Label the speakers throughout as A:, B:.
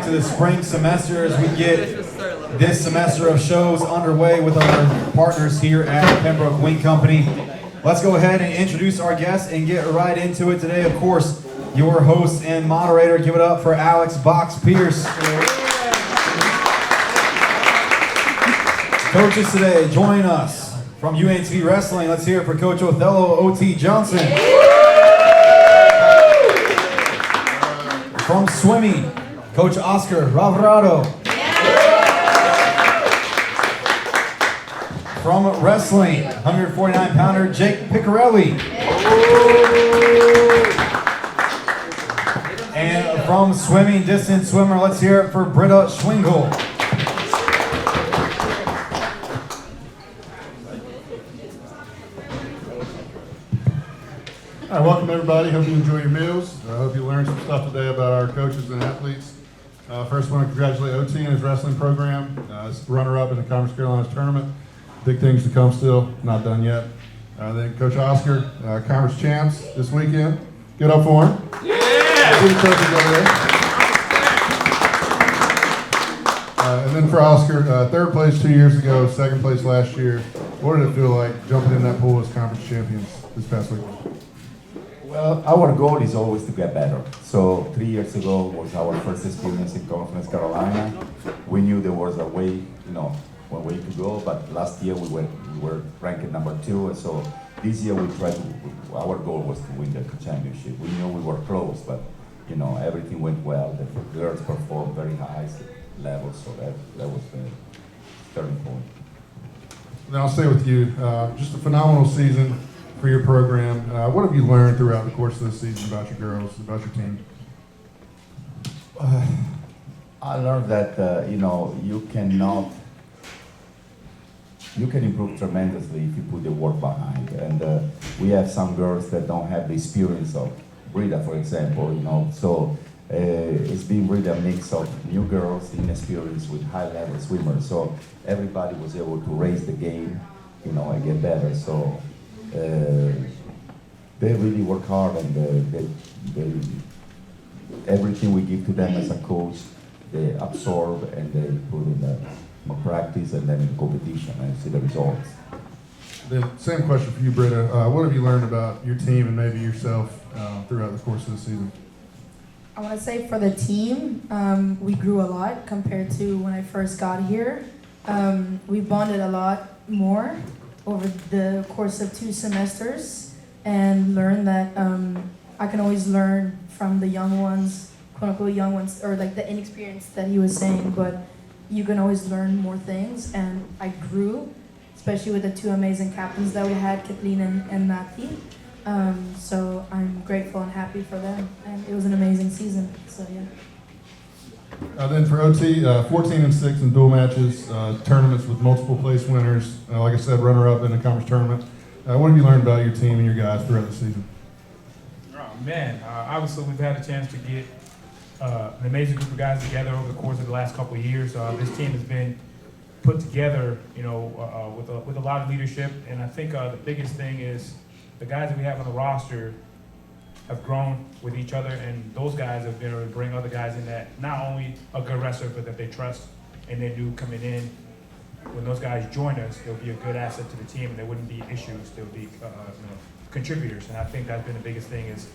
A: to the spring semester as we get this semester of shows underway with our partners here at Pembroke Wing Company. Let's go ahead and introduce our guests and get right into it today. Of course, your host and moderator, give it up for Alex Box Pierce. Coaches today, join us from UNCP Wrestling. Let's hear it for Coach Othello O.T. Johnson. From swimming, Coach Oscar Ravrado. From wrestling, 149-pounder Jake Piccarelli. And from swimming, distance swimmer, let's hear it for Britta Schwingle.
B: All right, welcome everybody. Hope you enjoy your meals. I hope you learned some stuff today about our coaches and athletes. First, I want to congratulate OT and his wrestling program. It's runner-up in the Conference Carolinas tournament. Big things to come still, not done yet. Then Coach Oscar, Conference champs this weekend. Get up for him. Yeah! See the trophies over there. And then for Oscar, third place 2 years ago, second place last year. What did it feel like jumping in that pool as conference champions this past week?
C: Well, our goal is always to get better. So 3 years ago was our first experience in Conference Carolina. We knew there was a way, one way to go, but last year we were ranked number 2, and so this year our goal was to win the championship. We knew we were close, but everything went well. The girls performed very high level, so that was the starting point.
B: Then I'll stay with you. Just a phenomenal season for your program. What have you learned throughout the course of this season about your girls, about your team?
C: I learned that you can improve tremendously if you put the work behind. And we have some girls that don't have the experience of Brita, for example. So it's been really a mix of new girls, inexperienced with high-level swimmers. So everybody was able to raise the game, and get better. So. They really work hard, and they everything we give to them as a coach, they absorb and they put in the practice and then in competition and see the results.
B: The same question for you, Britta. What have you learned about your team and maybe yourself throughout the course of the season?
D: I want to say for the team, we grew a lot compared to when I first got here. We bonded a lot more over the course of 2 semesters and learned that I can always learn from the young ones, quote unquote young ones, or like the inexperienced that he was saying, but you can always learn more things, and I grew, especially with the 2 amazing captains that we had, Kathleen and Nati. So I'm grateful and happy for them, and it was an amazing season, so yeah.
B: Then for OT, 14-6 in dual matches, tournaments with multiple place winners. Like I said, runner-up in a conference tournament. What have you learned about your team and your guys throughout the season?
E: Oh man, obviously we've had a chance to get an amazing group of guys together over the course of the last couple of years. This team has been put together, with a lot of leadership, and I think the biggest thing is the guys that we have on the roster have grown with each other, and those guys have been able to bring other guys in that not only a good wrestler, but that they trust and they knew coming in. When those guys join us, they'll be a good asset to the team, and there wouldn't be issues. They'll be contributors, and I think that's been the biggest thing is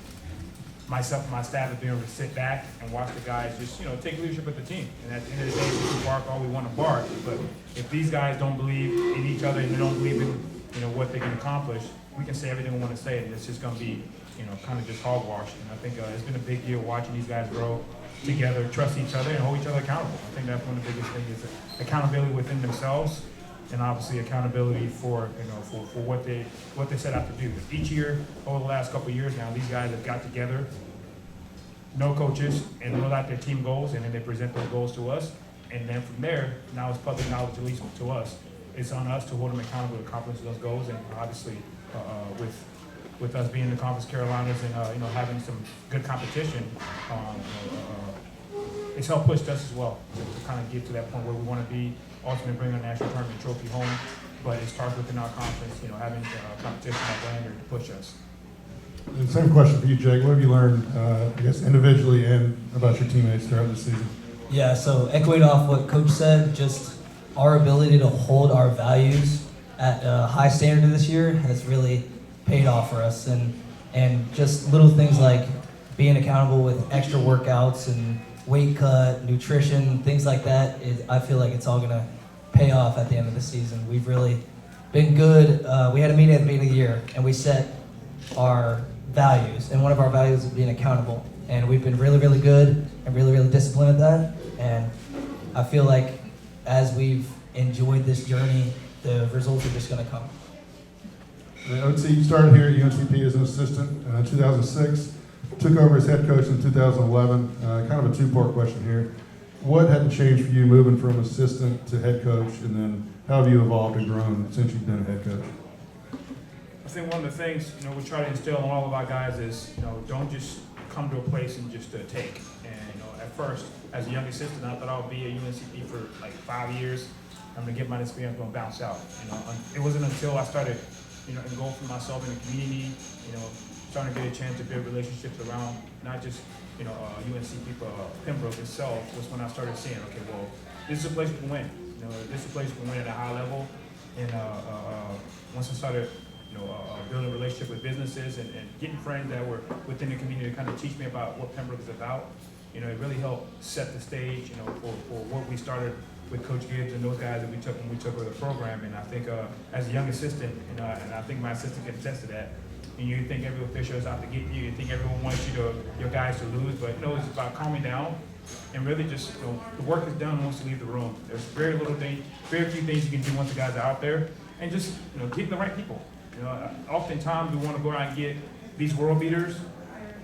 E: myself and my staff have been able to sit back and watch the guys just take leadership of the team. And at the end of the day, we can bark all we want to bark, but if these guys don't believe in each other and they don't believe in what they can accomplish, we can say everything we want to say, and it's just going to be kind of just hogwash. And I think it's been a big deal watching these guys grow together, trust each other, and hold each other accountable. I think that's one of the biggest things is accountability within themselves, and obviously accountability for for what they set out to do. Each year, over the last couple of years now, these guys have got together, no coaches, and wrote out their team goals, and then they present those goals to us. And then from there, now it's public knowledge, at least to us. It's on us to hold them accountable to accomplish those goals, and obviously with us being in the Conference Carolinas and having some good competition, it's helped push us as well to kind of get to that point where we want to be, ultimately bring our national tournament trophy home. But it starts within our conference, having competition at Lander to push us.
B: And same question for you, Jake. What have you learned, individually and about your teammates throughout this season?
F: Yeah, so echoing off what Coach said, just our ability to hold our values at a high standard this year has really paid off for us. And just little things like being accountable with extra workouts and weight cut, nutrition, things like that, I feel like it's all going to pay off at the end of the season. We've really been good. We had a meeting at the beginning of the year, and we set our values, and one of our values is being accountable. And we've been really, really good and really, really disciplined at that. And I feel like as we've enjoyed this journey, the results are just going to come.
B: OT, you started here at UNCP as an assistant in 2006, took over as head coach in 2011. Kind of a two-part question here. What had to change for you moving from assistant to head coach, and then how have you evolved and grown since you've been a head coach?
E: I think one of the things, we try to instill in all of our guys is, don't just come to a place and just take. And, at first, as a young assistant, I thought I would be at UNCP for like 5 years. I'm gonna get my experience, I'm gonna bounce out. It wasn't until I started, engulfing myself in the community, starting to get a chance to build relationships around not just, UNCP, but Pembroke itself, was when I started seeing, okay, well, this is a place we can win. This is a place we can win at a high level. And once I started, building a relationship with businesses and getting friends that were within the community to kind of teach me about what Pembroke is about, it really helped set the stage, for what we started with Coach Gibbs and those guys that we took when we took over the program. And I think as a young assistant, and I think my assistant can attest to that, and you think every official is out to get you, you think everyone wants your guys to lose, but it's about calming down and really just, the work is done once you leave the room. There's very few things you can do once the guys are out there, and just, getting the right people. Oftentimes we want to go out and get these world beaters,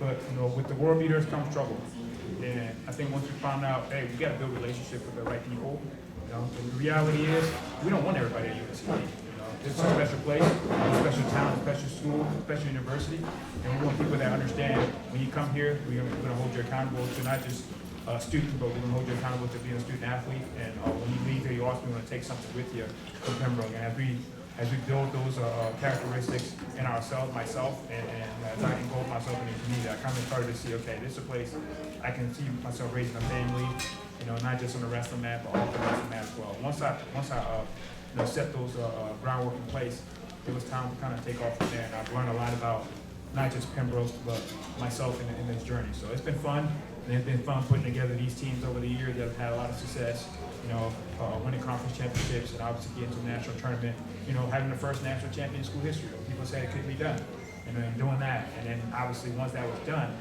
E: but with the world beaters comes trouble. And I think once we found out, hey, we got to build relationships with the right people. The reality is we don't want everybody at UNCP. It's a special place, a special town, a special school, a special university, and we want people that understand when you come here, we're going to hold you accountable to not just a student, but we're going to hold you accountable to being a student athlete. And when you leave here, you also want to take something with you from Pembroke. And as we build those characteristics in ourselves, myself, and as I engulf myself in the community, I kind of started to see, okay, this is a place I can see myself raising a family, not just on the wrestling mat, but off the wrestling mat as well. Once I set those groundwork in place, it was time to kind of take off from there. And I've learned a lot about not just Pembroke, but myself in this journey. So it's been fun, and it's been fun putting together these teams over the years that have had a lot of success. Winning conference championships, and obviously getting to the national tournament. Having the first national champion in school history. People said it couldn't be done, and doing that. And then obviously once that was done,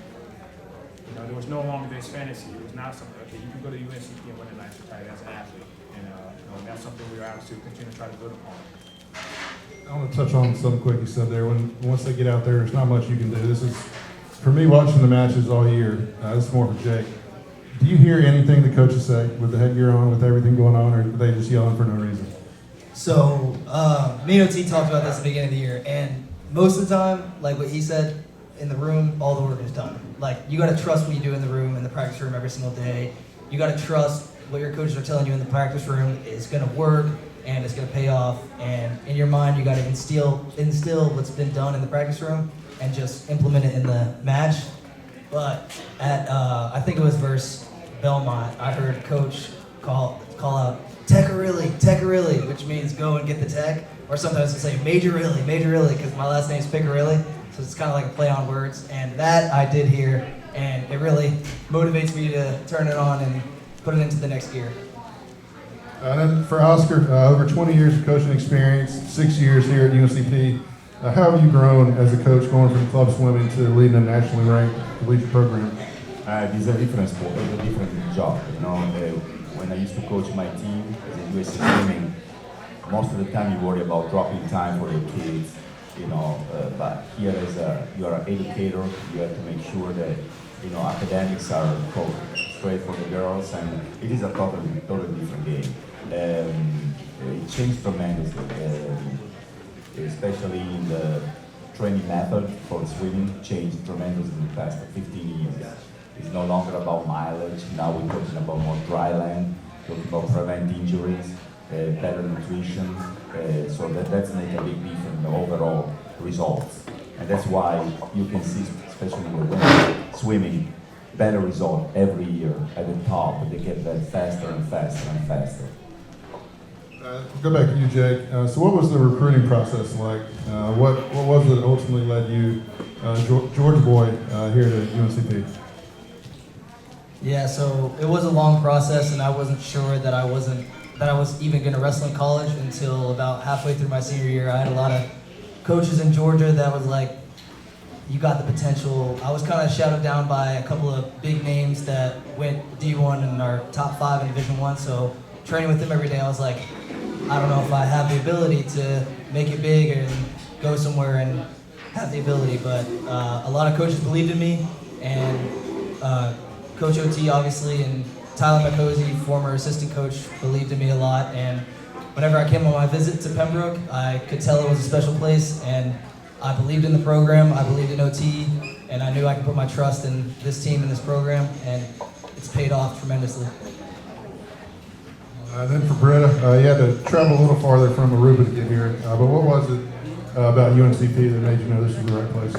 E: there was no longer this fantasy. It was not something, okay, you can go to UNCP and win a national title as an athlete. And that's something we are obviously continue to try to build upon.
B: I want to touch on something quick you said there. Once they get out there, there's not much you can do. This is, for me, watching the matches all year. This is more for Jake. Do you hear anything the coaches say with the headgear on, with everything going on, or are they just yelling for no reason?
F: So, me and OT talked about this at the beginning of the year, and most of the time, like what he said, in the room, all the work is done. Like, you gotta trust what you do in the room, in the practice room every single day. You gotta trust what your coaches are telling you in the practice room is gonna work, and it's gonna pay off. And in your mind, you gotta instill what's been done in the practice room, and just implement it in the match. But at, I think it was versus Belmont, I heard Coach call out, Tech-a-rilly, which means go and get the tech. Or sometimes he'll say Major-rilly, because my last name's Picarilli, so it's kind of like a play on words. And that I did hear, and it really motivates me to turn it on and put it into the next gear.
B: And then for Oscar, over 20 years of coaching experience, 6 years here at UNCP. How have you grown as a coach, going from club swimming to leading a nationally ranked collegiate program?
C: This is a different sport, a different job. When I used to coach my team as a USA swimming, most of the time you worry about dropping time for your kids, but here you are an educator, you have to make sure that, academics are straight for the girls, and it is a totally different game. It changed tremendously, especially in the training method for swimming, changed tremendously in the past 15 years. It's no longer about mileage. Now we're talking about more dry land, talking about prevent injuries, better nutrition. So that's make a big difference in the overall results. And that's why you can see, especially in the women, swimming, better result every year at the top. They get that faster and faster and faster.
B: Go back to you, Jake. So what was the recruiting process like? What was it that ultimately led you, Georgia boy, here to UNCP?
F: Yeah, so it was a long process, and I wasn't sure that I was even going to wrestle in college until about halfway through my senior year. I had a lot of coaches in Georgia that was like, you got the potential. I was kind of shouted down by a couple of big names that went D1 and are top 5 in Division 1. So training with them every day, I was like, I don't know if I have the ability to make it big and go somewhere and have the ability. But a lot of coaches believed in me, and Coach OT, obviously, and Tyler McCosey, former assistant coach, believed in me a lot. And whenever I came on my visit to Pembroke, I could tell it was a special place, and I believed in the program, I believed in OT, and I knew I could put my trust in this team and this program, and it's paid off tremendously.
B: Then for Britta, you had to travel a little farther from Aruba to get here, but what was it about UNCP that made you know this was the right place?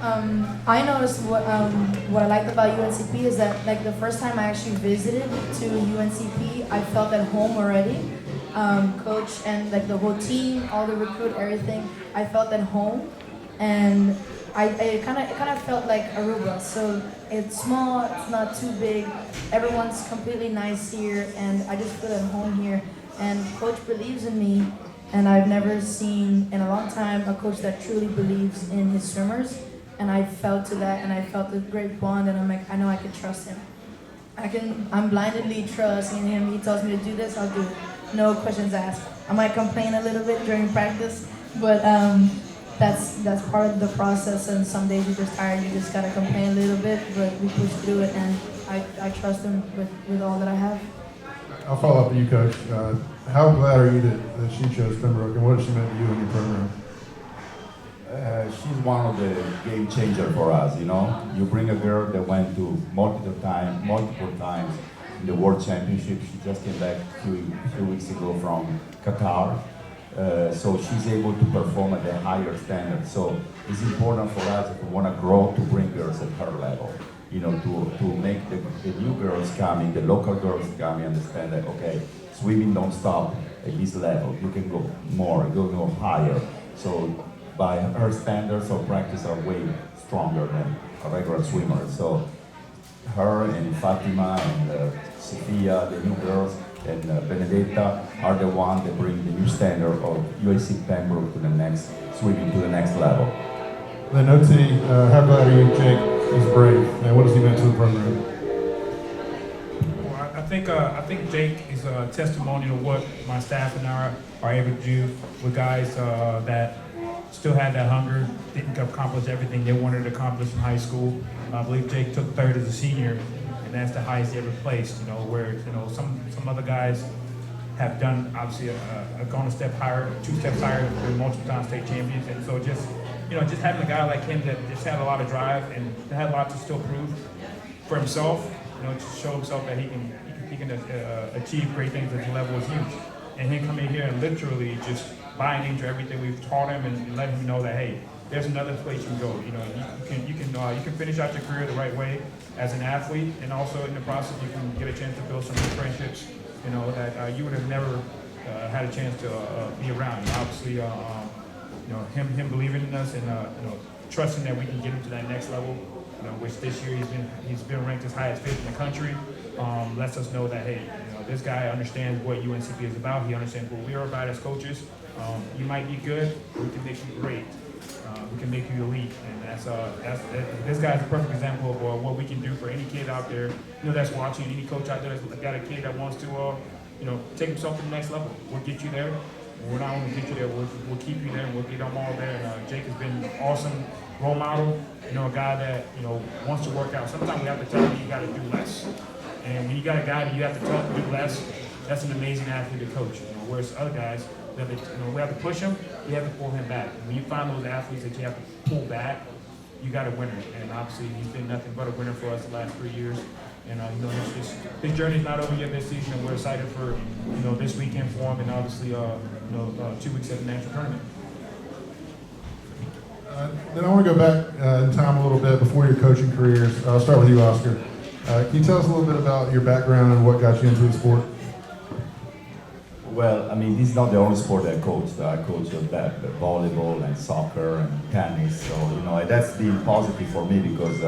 D: I noticed what I liked about UNCP is that like the first time I actually visited to UNCP, I felt at home already. Coach and like the whole team, all the recruit, everything, I felt at home, and it kind of felt like Aruba. So it's small, it's not too big. Everyone's completely nice here, and I just feel at home here. And Coach believes in me, and I've never seen in a long time a coach that truly believes in his swimmers. And I felt to that, and I felt a great bond, and I'm like, I know I can trust him. I'm blindly trusting him. He tells me to do this, I'll do it. No questions asked. I might complain a little bit during practice, but that's part of the process, and some days you're just tired, you just gotta complain a little bit, but we push through it, and I trust him with all that I have.
B: I'll follow up with you, Coach. How glad are you that she chose Pembroke, and what has she meant to you and your program?
C: She's one of the game changer for us, you know. You bring a girl that went to multiple times in the World Championship. She just came back a few weeks ago from Qatar. So she's able to perform at a higher standard. So it's important for us if we want to grow to bring girls at her level. You know, to make the new girls coming, the local girls coming, understand that, okay, swimming don't stop at this level. You can go more, you can go higher. So by her standards of practice are way stronger than a regular swimmer. So her and Fatima and Sophia, the new girls, and Benedetta are the ones that bring the new standard of USC Pembroke to the next, swimming to the next level.
B: Then OT, how glad are you Jake is brave, and what has he meant to the program?
E: Well, I think Jake is a testimony to what my staff and I are able to do with guys that still had that hunger, didn't accomplish everything they wanted to accomplish in high school. I believe Jake took third as a senior, and that's the highest he ever placed. You know, where some other guys have done obviously gone a step higher, 2 steps higher, with multiple time state champions, and so just having a guy like him that just had a lot of drive and had a lot to still prove for himself, to show himself that he can achieve great things at the level is huge. And him coming here and literally just buying into everything we've taught him and letting him know that, hey, there's another place you can go. You can finish out your career the right way as an athlete, and also in the process you can get a chance to build some friendships, that you would have never had a chance to be around. And obviously, him believing in us and trusting that we can get him to that next level, which this year he's been ranked as high as 5th in the country, lets us know that, hey, this guy understands what UNCP is about. He understands what we are about as coaches. You might be good, we can make you great. We can make you elite, and this guy's a perfect example of what we can do for any kid out there, that's watching, any coach out there that's got a kid that wants to, take himself to the next level. We'll get you there. We're not only get you there, we'll keep you there, and we'll get them all there. And Jake has been an awesome role model, a guy that, wants to work out. Sometimes we have to tell him you got to do less. And when you got a guy that you have to tell him to do less, that's an amazing athlete to coach. Whereas other guys, we have to push him, we have to pull him back. And when you find those athletes that you have to pull back, you got a winner. And obviously, he's been nothing but a winner for us the last 3 years. And his journey's not over yet this season. And we're excited for this weekend for him, and obviously 2 weeks at the national tournament.
B: Then I want to go back in time a little bit before your coaching careers. I'll start with you, Oscar. Can you tell us a little bit about your background and what got you into the sport?
C: Well, I mean, this is not the only sport I coach. I coach volleyball and soccer and tennis. So, that's been positive for me because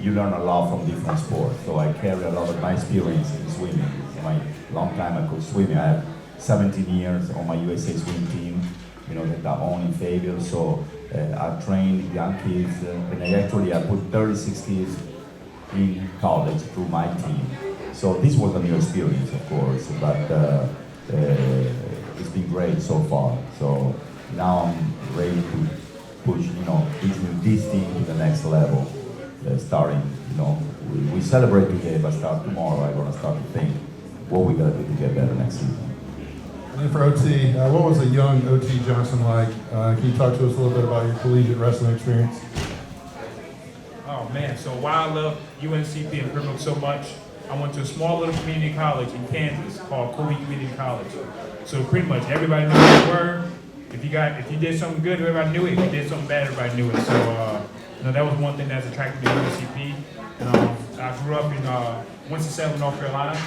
C: you learn a lot from different sports. So I carry a lot of my experience in swimming. It's my long time I coach swimming. I have 17 years on my USA swim team, that I own in Fayetteville. So I've trained young kids, and I put 36 kids in college through my team. So this was a new experience, of course, but it's been great so far. So now I'm ready to push, this team to the next level. Starting, we celebrate today, but start tomorrow. I'm gonna start to think what we gotta do to get better next season.
B: And then for OT, what was a young OT Johnson like? Can you talk to us a little bit about your collegiate wrestling experience?
E: Oh man, so why I love UNCP and Pembroke so much, I went to a small little community college in Kansas called Colby Community College. So pretty much everybody knew who you were. If you did something good, everybody knew it. If you did something bad, everybody knew it. So that was one thing that's attracted me to UNCP. I grew up in Winston-Salem, North Carolina.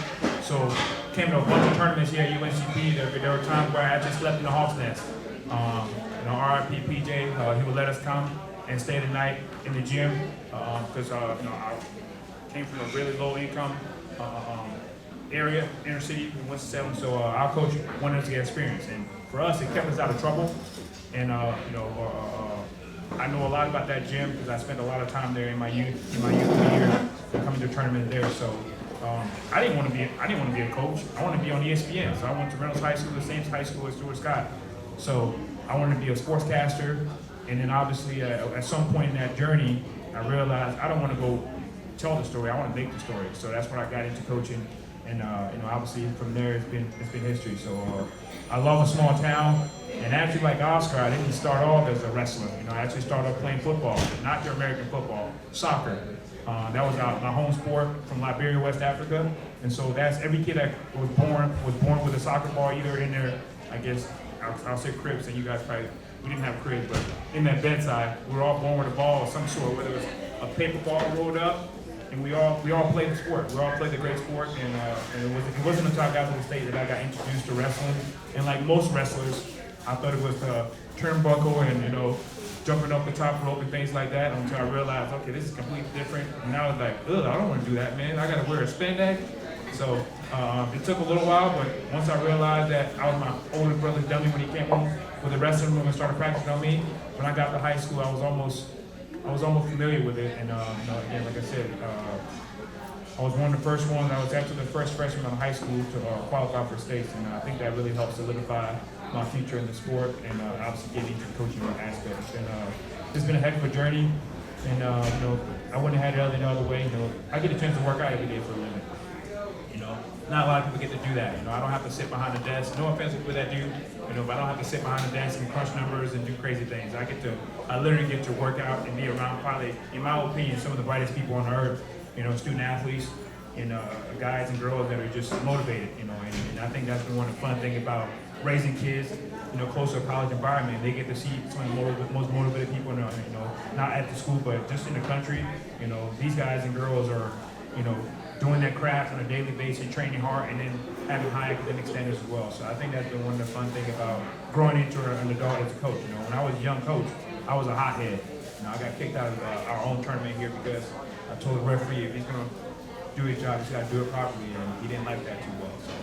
E: So came to a bunch of tournaments here at UNCP. There were times where I just slept in the Hawks Nest. RIP PJ, he would let us come and stay the night in the gym because I came from a really low income area, inner city in Winston-Salem. So our coach wanted us to get experience, and for us, it kept us out of trouble. And I know a lot about that gym because I spent a lot of time there in my youth years, coming to tournaments there. So I didn't want to be a coach. I wanted to be on ESPN. So I went to Reynolds High School, the same high school as Stuart Scott. So I wanted to be a sportscaster. And then obviously at some point in that journey, I realized I don't want to go tell the story. I want to make the story. So that's when I got into coaching. And obviously from there it's been history. So I love a small town. And actually, like Oscar, I didn't start off as a wrestler. I actually started off playing football, not your American football, soccer. That was my home sport from Liberia, West Africa. And so that's every kid that was born with a soccer ball, either in their, I guess, I'll say cribs, and you guys probably, we didn't have cribs, but in that bedside, we were all born with a ball of some sort, whether it was a paper ball rolled up, and we all played the sport. We all played the great sport, and it wasn't until I got to the state that I got introduced to wrestling. And like most wrestlers, I thought it was the turnbuckle and jumping up the top rope and things like that until I realized, okay, this is completely different. And I was like, ugh, I don't want to do that, man. I got to wear a spandex. So it took a little while, but once I realized that I was my older brother's dummy when he came home with the wrestling room and started practicing on me, when I got to high school, I was almost familiar with it. And again, like I said, I was one of the first ones. I was actually the first freshman in high school to qualify for states, and I think that really helped solidify my future in the sport and obviously get into the coaching aspects. And it's been a heck of a journey, and I wouldn't have had it any other way. I get a chance to work out every day for a living. Not a lot of people get to do that. I don't have to sit behind the desk. No offense to people that do, but I don't have to sit behind the desk and crunch numbers and do crazy things. I literally get to work out and be around probably, in my opinion, some of the brightest people on earth. Student athletes and guys and girls that are just motivated. And I think that's been one of the fun things about raising kids, close to a college environment. They get to see some of the most motivated people, not at the school, but just in the country. These guys and girls are, doing their craft on a daily basis, training hard, and then having high academic standards as well. So I think that's been one of the fun things about growing into an adult as a coach. When I was a young coach, I was a hothead. I got kicked out of our own tournament here because I told the referee if he's gonna do his job, he's gotta do it properly, and he didn't like that too well. So,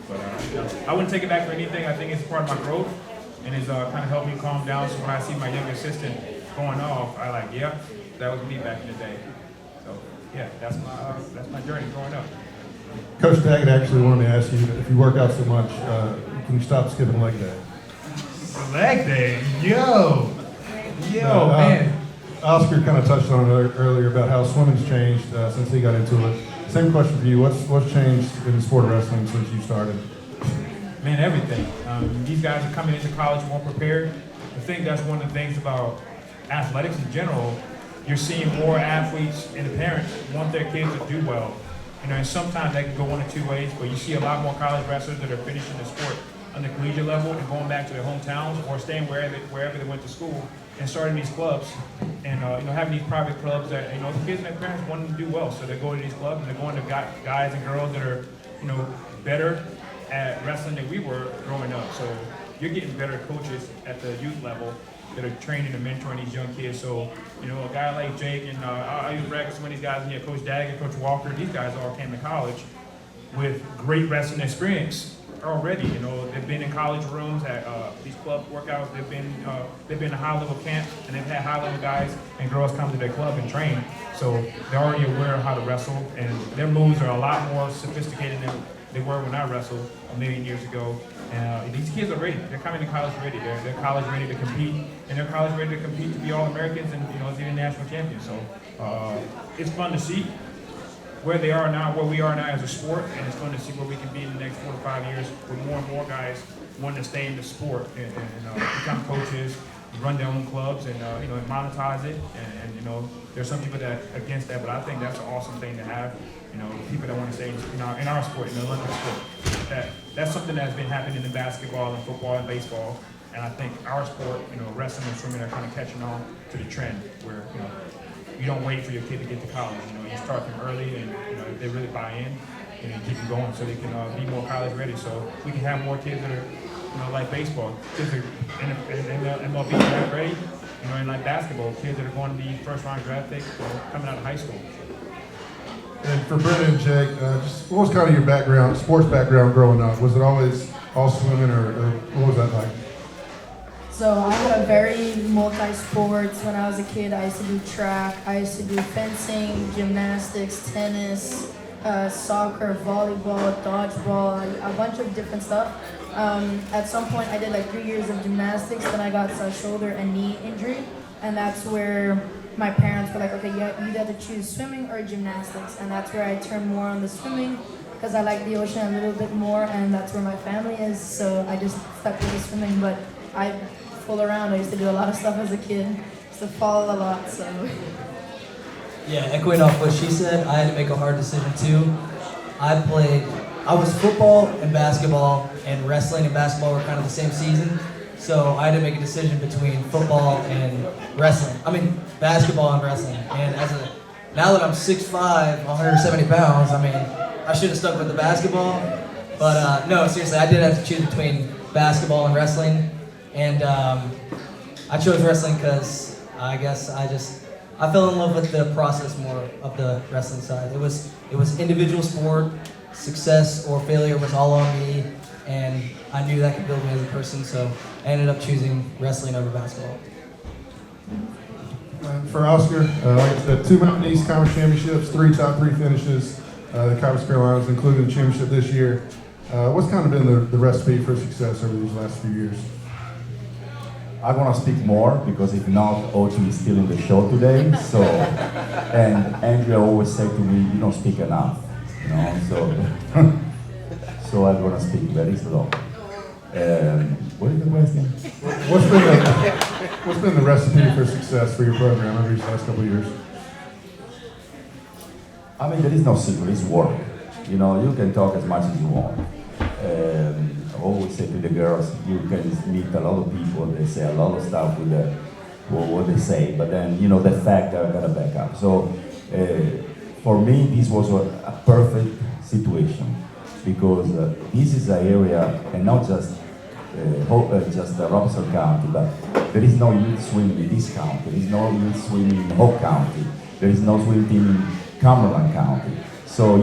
E: but I wouldn't take it back for anything. I think it's part of my growth, and it's kind of helped me calm down. So when I see my young assistant going off, I like, yep, that was me back in the day. So yeah, that's my journey growing up.
B: Coach Daggett actually wanted me to ask you, if you work out so much, can you stop skipping leg day?
E: Leg day? Yo, man.
B: Oscar kind of touched on it earlier about how swimming's changed since he got into it. Same question for you. What's changed in the sport of wrestling since you started?
E: Man, everything. These guys are coming into college more prepared. I think that's one of the things about athletics in general. You're seeing more athletes and the parents want their kids to do well. And sometimes that can go one of two ways, but you see a lot more college wrestlers that are finishing the sport on the collegiate level and going back to their hometowns or staying wherever they went to school and starting these clubs and having these private clubs that the kids and their parents want them to do well. So they go to these clubs and they're going to guys and girls that are better at wrestling than we were growing up. So you're getting better coaches at the youth level that are training and mentoring these young kids. So, a guy like Jake and I use brag some of these guys in here, Coach Daggett, Coach Walker, these guys all came to college with great wrestling experience already. They've been in college rooms at these club workouts. They've been in high level camp, and they've had high level guys and girls come to their club and train. So they're already aware of how to wrestle, and their moves are a lot more sophisticated than they were when I wrestled a million years ago. And these kids are ready. They're coming to college ready. They're college ready to compete, and they're college ready to compete to be All-Americans and even national champions. So it's fun to see where they are now, where we are now as a sport, and it's fun to see where we can be in the next 4 to 5 years with more and more guys wanting to stay in the sport and become coaches, run their own clubs, and monetize it. And there's some people that are against that, but I think that's an awesome thing to have. People that want to stay in our sport, in the Olympic sport. That's something that's been happening in basketball and football and baseball. And I think our sport, wrestling and swimming are kind of catching on to the trend where, you don't wait for your kid to get to college. You start them early, and if they really buy in, you keep them going so they can be more college ready. So we can have more kids that are, like baseball, kids are in MLB draft ready, and like basketball, kids that are going to be first-round draft picks coming out of high school.
B: And for Brendan and Jake, just what was kind of your background, sports background growing up? Was it always all swimming, or what was that like?
D: So I had a very multi-sports. When I was a kid, I used to do track, I used to do fencing, gymnastics, tennis, soccer, volleyball, dodgeball, a bunch of different stuff. At some point, I did like 3 years of gymnastics, then I got a shoulder and knee injury, and that's where my parents were like, okay, you either have to choose swimming or gymnastics, and that's where I turned more on the swimming because I like the ocean a little bit more, and that's where my family is, so I just stuck with the swimming. But I fool around. I used to do a lot of stuff as a kid. Used to fall a lot, so.
F: Yeah, echoing off what she said, I had to make a hard decision too. I was football and basketball, and wrestling and basketball were kind of the same season. So I had to make a decision between football and wrestling. Basketball and wrestling. And now that I'm 6'5", 170 pounds, I should have stuck with the basketball. But no, seriously, I did have to choose between basketball and wrestling. And I chose wrestling because I guess I fell in love with the process more of the wrestling side. It was individual sport. Success or failure was all on me, and I knew that could build me as a person, so I ended up choosing wrestling over basketball.
B: For Oscar, like I said, 2 Mountain East Conference championships, 3 top 3 finishes. The Conference Carolinas included the championship this year. What's kind of been the recipe for success over these last few years?
C: I want to speak more because if not, OT is still in the show today. So, and Andrea always said to me, "You don't speak enough," So I'm gonna speak very slow. What is the question?
B: What's been the recipe for success for your program over these last couple of years?
C: There is no secret. It's work. You can talk as much as you want. I always say to the girls, you can meet a lot of people, they say a lot of stuff with what they say, but then, the fact are gonna back up. So, for me, this was a perfect situation because this is an area, and not just Robinson County, but there is no youth swimming in this county, there is no youth swimming in Hope County, there is no swimming team in Cumberland County. So,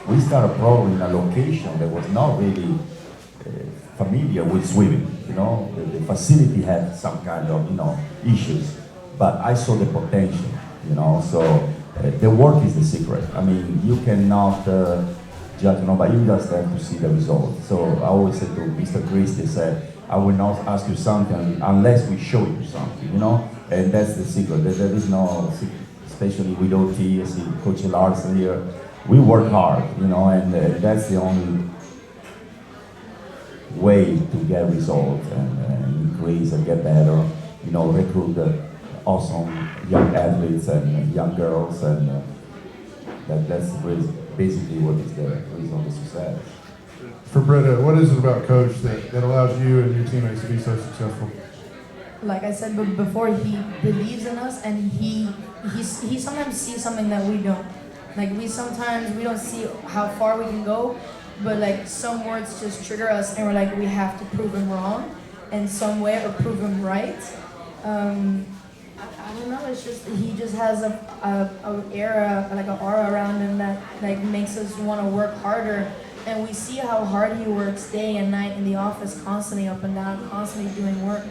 C: we started a program in a location that was not really familiar with swimming. The facility had some kind of, issues, but I saw the potential, so the work is the secret. You cannot judge, but you just have to see the result. So I always said to Mr. Christie, said, I will not ask you something unless we show you something, and that's the secret. There is no secret, especially with OT, I see Coach Larson here. We work hard, and that's the only way to get results and increase and get better, recruit awesome young athletes and young girls, and that's basically what is the reason of the success.
B: For Britta, what is it about Coach that allows you and your teammates to be so successful?
D: Like I said before, he believes in us, and he sometimes sees something that we don't. Like we don't see how far we can go, but like some words just trigger us, and we're like we have to prove him wrong in some way or prove him right. I don't know. It's just he just has a era, like an aura around him that like makes us want to work harder. And we see how hard he works day and night in the office, constantly up and down, constantly doing work.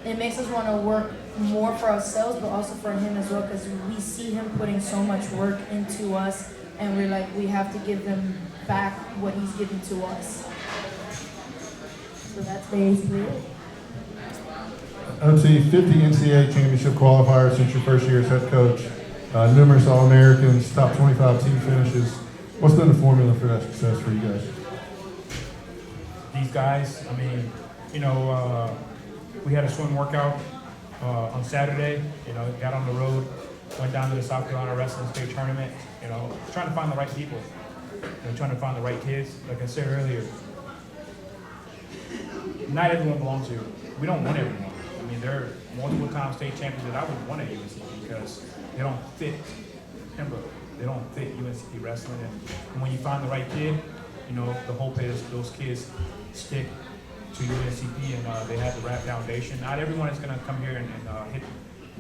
D: It makes us want to work more for ourselves, but also for him as well, because we see him putting so much work into us, and we're like, we have to give him back what he's given to us. So that's basically it.
B: OT, 50 NCAA championship qualifiers since your first year as head coach, numerous All-Americans, top 25 team finishes. What's been the formula for that success for you guys?
E: These guys, I mean, you know, we had a swim workout on Saturday, you know, got on the road, went down to the South Carolina Wrestling State Tournament, you know, trying to find the right people, you know, trying to find the right kids. Like I said earlier, not everyone belongs here. We don't want everyone. I mean, there are multiple time state champions that I would want at UNCP because they don't fit Pembroke. They don't fit UNCP wrestling. And when you find the right kid, you know, the hope is those kids stick to UNCP and they have the right foundation. Not everyone is going to come here and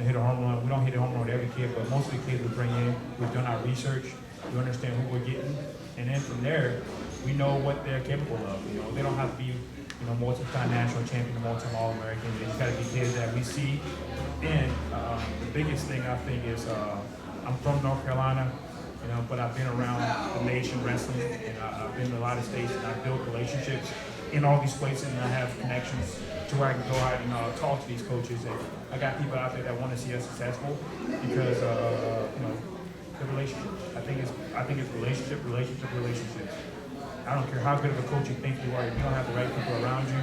E: hit a home run. We don't hit a home run with every kid, but most of the kids we bring in, we've done our research, we understand who we're getting, and then from there, we know what they're capable of. You know, they don't have to be, you know, multi-time national champion, multi-time All-American. They just got to be kids that we see. And the biggest thing I think is I'm from North Carolina, you know, but I've been around the nation wrestling, and I've been to a lot of states, and I've built relationships in all these places, and I have connections to where I can go out and talk to these coaches. And I got people out there that want to see us successful because, you know, the relationship. I think it's relationships. I don't care how good of a coach you think you are. If you don't have the right people around you,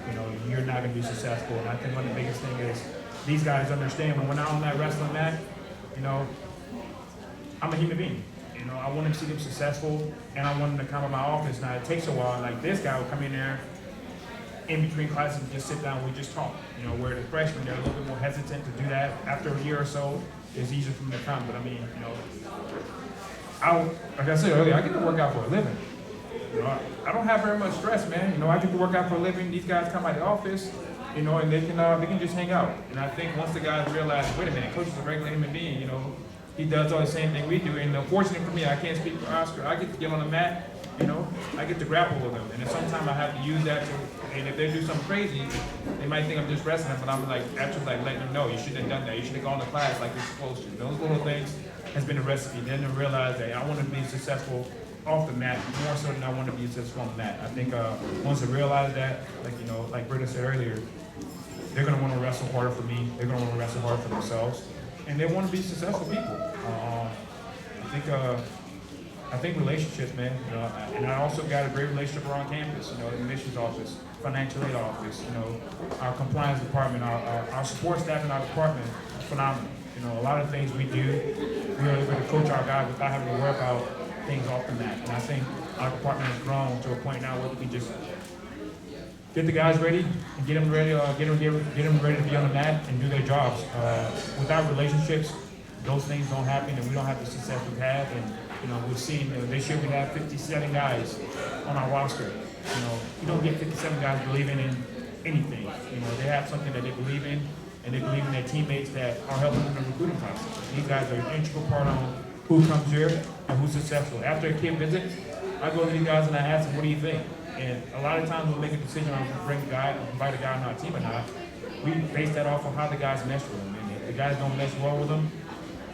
E: you know, you're not going to be successful. And I think one of the biggest thing is these guys understand when we're not on that wrestling mat, you know, I'm a human being. You know, I want to see them successful, and I want them to come to my office. Now, it takes a while. Like this guy will come in there in between classes and just sit down and we just talk. You know, where the freshmen, they're a little bit more hesitant to do that. After a year or so, it's easier for them to come. But I mean, you know, like I said earlier, I get to work out for a living. You know, I don't have very much stress, man. You know, I get to work out for a living. These guys come out of the office, you know, and they can just hang out. And I think once the guys realize, wait a minute, coach is a regular human being, you know, he does all the same thing we do. And unfortunately for me, I can't speak for Oscar. I get to get on the mat, you know, I get to grapple with them. And then sometimes I have to use that to, and if they do something crazy, they might think I'm just wrestling, but I'm like, actually like letting them know, you shouldn't have done that. You should have gone to class like you're supposed to. Those little things has been a recipe. Then to realize that I want to be successful off the mat more so than I want to be successful on the mat. I think once they realize that, like, you know, like Britta said earlier, they're going to want to wrestle harder for me. They're going to want to wrestle harder for themselves. And they want to be successful people. I think relationships, man. You know, and I also got a great relationship around campus. You know, the admissions office, financial aid office. You know, our compliance department, our support staff in our department, phenomenal. You know, a lot of things we do, we are able to coach our guys without having to worry about things off the mat. And I think our department has grown to a point now where we can just get the guys ready and get them ready, get them ready to be on the mat and do their jobs. Without relationships, those things don't happen, and we don't have the success we've had. And you know, we've seen this year we have 57 guys on our roster. You know, you don't get 57 guys believing in anything. You know, they have something that they believe in, and they believe in their teammates that are helping them in the recruiting process. These guys are an integral part on who comes here and who's successful. After a kid visits, I go to these guys and I ask them, what do you think? And a lot of times we'll make a decision on if we bring a guy, invite a guy on our team or not. We base that off of how the guys mesh with them. And if the guys don't mesh well with them,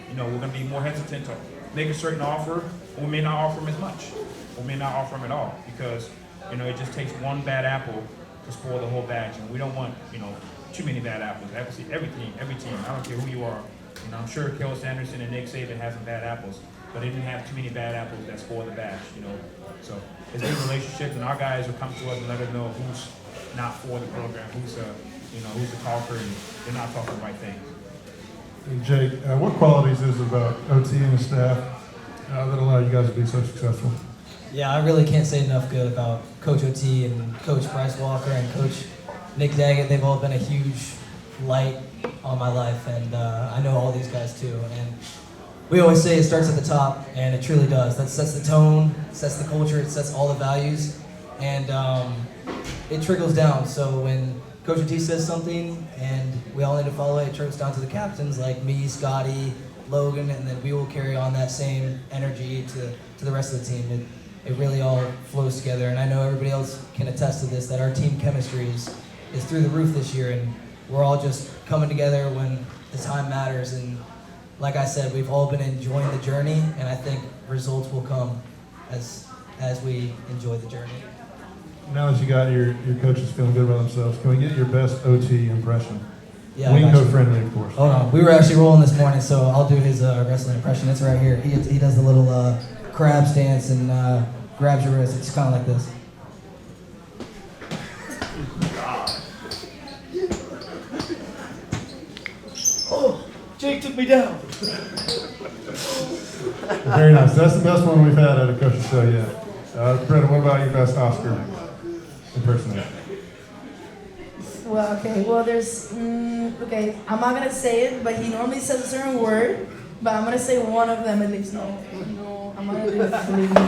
E: you know, we're going to be more hesitant to make a certain offer. We may not offer them as much. We may not offer them at all because, you know, it just takes one bad apple to spoil the whole batch. And we don't want, you know, too many bad apples. Every team, I don't care who you are. You know, I'm sure Kellis Anderson and Nick Saban have some bad apples, but they didn't have too many bad apples that spoil the batch, you know. So it's good relationships, and our guys will come to us and let us know who's not for the program, who's a talker, and they're not talking the right things.
B: And Jake, what qualities is it about OT and the staff that allow you guys to be so successful?
F: Yeah, I really can't say enough good about Coach OT and Coach Bryce Walker and Coach Nick Daggett. They've all been a huge light on my life, and I know all these guys too. And we always say it starts at the top, and it truly does. That sets the tone, sets the culture, it sets all the values, and it trickles down. So when Coach OT says something and we all need to follow it, it trickles down to the captains like me, Scotty, Logan, and then we will carry on that same energy to the rest of the team. It really all flows together, and I know everybody else can attest to this, that our team chemistry is through the roof this year, and we're all just coming together when the time matters. And like I said, we've all been enjoying the journey, and I think results will come as we enjoy the journey.
B: Now that you got your coaches feeling good about themselves, can we get your best OT impression?
F: Yeah,
B: Wingo friendly, of course.
F: Hold on, we were actually rolling this morning, so I'll do his wrestling impression. It's right here. He does the little crab stance and grabs your wrist. It's kind of like this. Oh, Jake took me down.
B: Very nice. That's the best one we've had at a coach's show yet. Brenda, what about your best Oscar impersonation?
D: Well, okay. Well, there's okay. I'm not gonna say it, but he normally says a certain word. But I'm gonna say one of them at least. No, I'm not gonna do it. Believe me.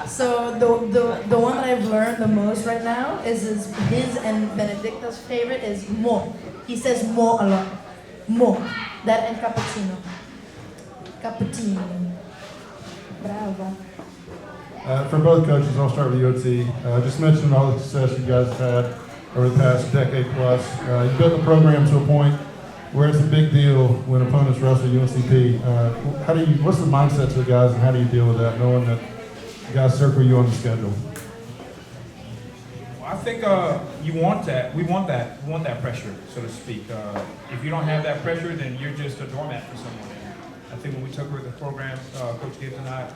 D: So the one that I've learned the most right now is his and Benedicta's favorite is mo. He says mo a lot. Mo. That and cappuccino. Cappuccino. Bravo.
B: For both coaches, I'll start with you, OT. Just mention all the success you guys have had over the past decade plus. You built the program to a point where it's a big deal when opponents wrestle UNCP. What's the mindset to the guys, and how do you deal with that, knowing that guys circle you on the schedule?
E: Well, I think you want that. We want that. We want that pressure, so to speak. If you don't have that pressure, then you're just a doormat for someone. And I think when we took over the program, Coach Gibbs and I,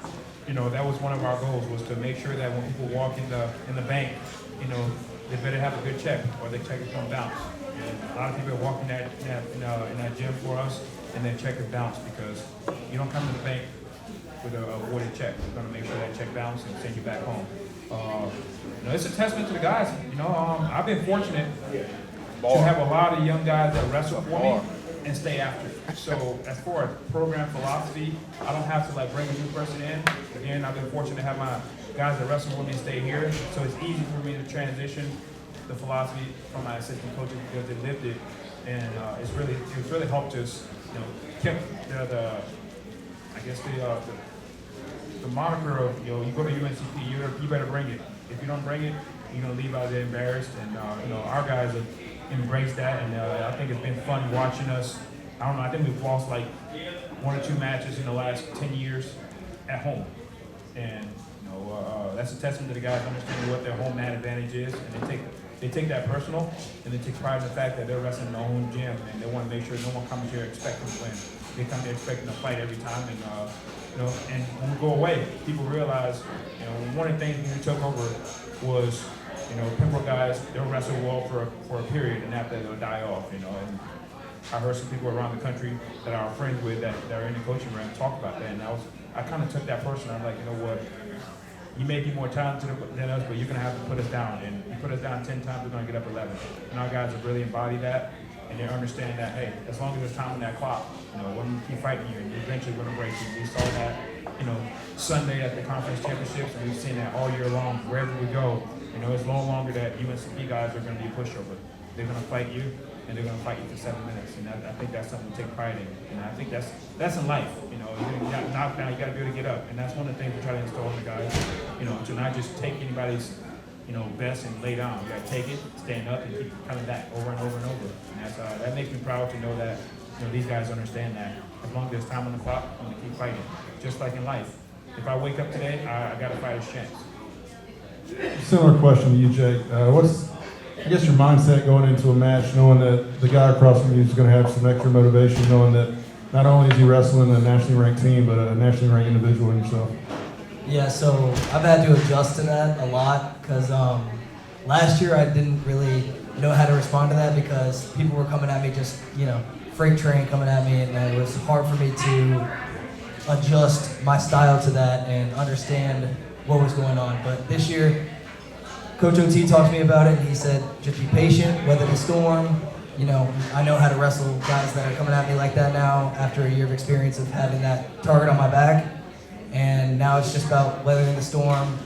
E: that was one of our goals, was to make sure that when people walk in the bank, they better have a good check, or their check is going to bounce. And a lot of people are walking in that gym for us, and their check is bounced, because you don't come to the bank with a awarded check. We're going to make sure that check bounces and send you back home. It's a testament to the guys. I've been fortunate to have a lot of young guys that wrestle for me and stay after. So as far as program philosophy, I don't have to bring a new person in. Again, I've been fortunate to have my guys that wrestle with me stay here. So it's easy for me to transition the philosophy from my assistant coaches, because they lived it, and it's really helped us. Kept the moniker of you go to UNCP, you better bring it. If you don't bring it, you're gonna leave out there embarrassed. And our guys have embraced that, and I think it's been fun watching us. I don't know. I think we've lost 1 or 2 matches in the last 10 years at home, and that's a testament to the guys understanding what their home mat advantage is, and they take that personal, and they take pride in the fact that they're wrestling in their own gym, and they want to make sure no one comes here expecting to win. They come here expecting to fight every time, and and when we go away, people realize, one of the things when we took over was, Pembroke guys, they'll wrestle well for a period, and after they'll die off, And I heard some people around the country that I'm friends with that are in the coaching room talk about that, and I kind of took that personally. I'm like, you know what? You may be more talented than us, but you're going to have to put us down. And you put us down 10 times, we're going to get up 11. And our guys have really embodied that, and they understand that, hey, as long as there's time on that clock, we're going to keep fighting you, and you're eventually going to break you. We saw that, Sunday at the conference championships, and we've seen that all year long, wherever we go. It's no longer that UNCP guys are going to be a pushover. They're going to fight you, and they're going to fight you for 7 minutes. And I think that's something to take pride in. And I think that's in life. You got knocked down, you got to be able to get up. And that's one of the things we try to install in the guys, to not just take anybody's, best and lay down. You got to take it, stand up, and keep coming back over and over and over. And that makes me proud to know that, these guys understand that. As long as there's time on the clock, I'm going to keep fighting. Just like in life. If I wake up today, I got to fight a chance.
B: Similar question to you, Jake. What's your mindset going into a match, knowing that the guy across from you is going to have some extra motivation, knowing that not only is he wrestling a nationally ranked team, but a nationally ranked individual in himself?
F: Yeah, so I've had to adjust to that a lot, because last year I didn't really know how to respond to that, because people were coming at me just, freight train coming at me, and it was hard for me to adjust my style to that and understand what was going on. But this year, Coach OT talked to me about it, and he said, just be patient, weather the storm. You know, I know how to wrestle guys that are coming at me like that now after a year of experience of having that target on my back. And now it's just about weathering the storm,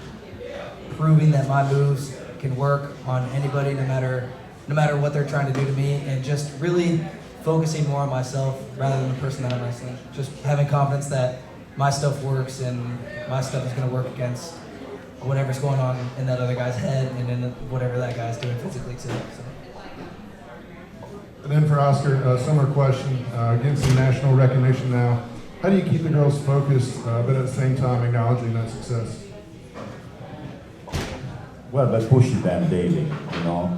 F: proving that my moves can work on anybody, no matter what they're trying to do to me, and just really focusing more on myself rather than the person that I'm wrestling. Just having confidence that my stuff works and my stuff is going to work against whatever's going on in that other guy's head and in whatever that guy's doing physically too. So.
B: And then for Oscar, a similar question, getting some national recognition now. How do you keep the girls focused, but at the same time acknowledging that success?
C: Well, by pushing them daily, you know.